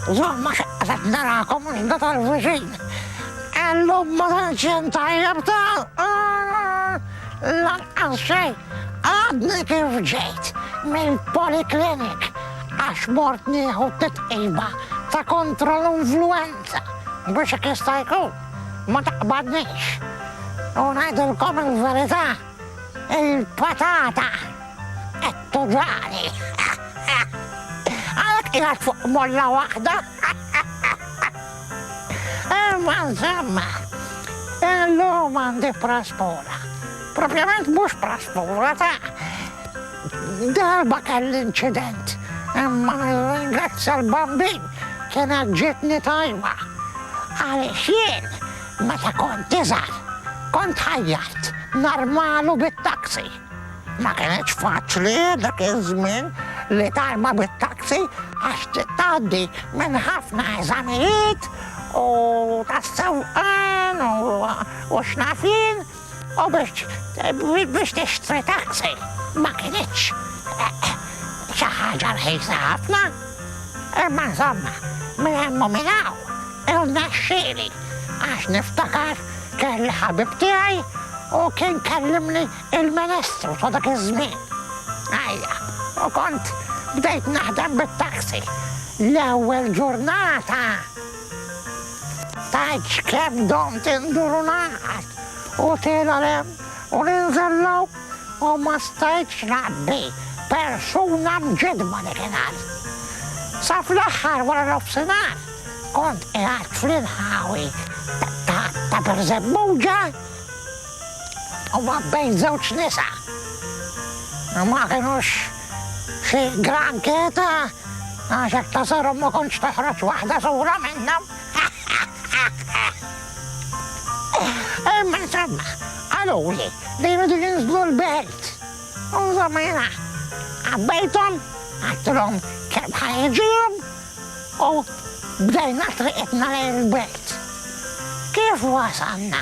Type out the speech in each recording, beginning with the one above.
insomma narakom da tal-viċin. Illum ma tantx intajjeb lanqas xejn. Għadni kif ġejt mill-poliklinik għax mort nieħu titqiba ta' kontra l-influenza biex hekk jista' jkun ma taqbadniex. U ngħidilkom il-verità, il-patata qed tuġani. Għalhekk qiegħed fuq molla waħda. Imma insomma, illum għandi praspura. Propjament mhux praspura darba kelli inċident. Imma nirringrazzja l-bambin kienet ġietni tajba. Għaliex jien meta kont iżgħar kont ħajjart narmalu bit-taksi. Ma kienx faċli dak iż-żmien li tarma bit-taksi għax titgħaddi minn ħafna eżamijiet u tas-sewqan u x'nafin u biex tixtri taksi. Ma kienx xi ħaġa rħisa ħafna. Imma insomma, minn hemm u minn hawn irnexxieli għax niftakar kelli ħabib tiegħi u kien kellimni il-Ministru ta' dak iż-żmien. Ajja, u kont bdejt naħdem bit-taksi. L-ewwel ġurnata tajt kemm domt indurunat u tilgħem u ninżellaw u ma stajtx naqbi persuna mġidma li kien għal. Sa fl-aħħar wara nofsinhar kont qiegħed fl-inħawi ta' Berzebbuġa u ma bejn żewġ nisa. Ma kienux xi granketa għax hekk tasarhom ma kontx toħroġ waħda sura minnhom. Imma insomma, għaluli li jridu jinżlu l-belt. U insomma jiena għabbejthom, għattilhom kemm ħajġihom u bdejna triqitna lejn il-belt. Kif wasalna?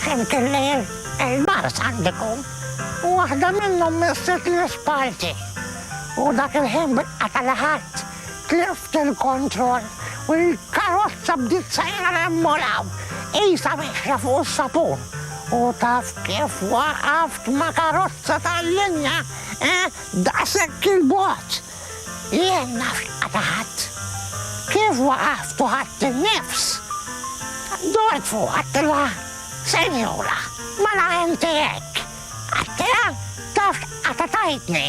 X'imkien lejn il-mars għandikom u waħda minnhom misset l-ispalti. U dak il-ħin bilqa tal-ħadd tlift il-kontroll u l-karozza bdiet sejra l-emmolaw. Isa mexja fuq is-sapun. U taf kif waqaft ma' karozza tal-linja daqshekk il-bogħod. Jien naf x'qataħat. Kif waqaft u ħadt in-nifs. Dort fuq għattilha, senjura, mela inti hekk. Għattilha taf x'qatatajtni.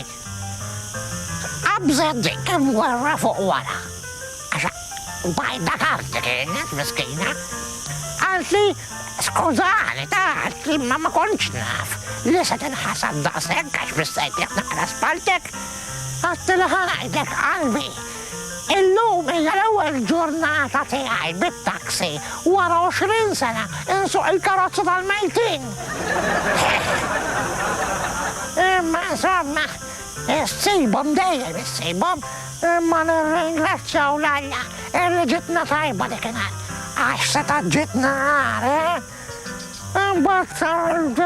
Qabżet dik imwerra fuq wara. Għaxa bajda karti kienet miskina. Għaltli, skużani, għaltli ma kontx naf li se tinħasab daqshekk għax bissejtek naqra spaltek. Għattilha ħanajdlek qalbi. Illum hija l-ewwel ġurnata tiegħi bit-taksi wara 20 sena insuq il-karozza tal-mejtin. Imma insomma, issibhom dejjem issibhom, imma nirringrazzjaw l-Alla illi ġitna tajba dikinhar għax seta ġitna nar. Imbagħad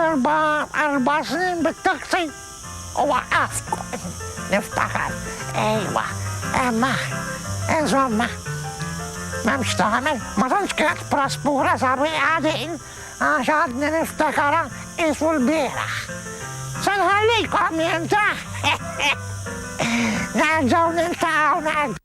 erba' snin bit-taksi u waqaft niftakar. Ejwa, imma insomma, m'hemmx tagħmel, ma tantx kienet praspura sabiħa din għax għadni niftakara isu l-bieraħ. Se nħallikom jinta. Nerġgħu niltaqgħu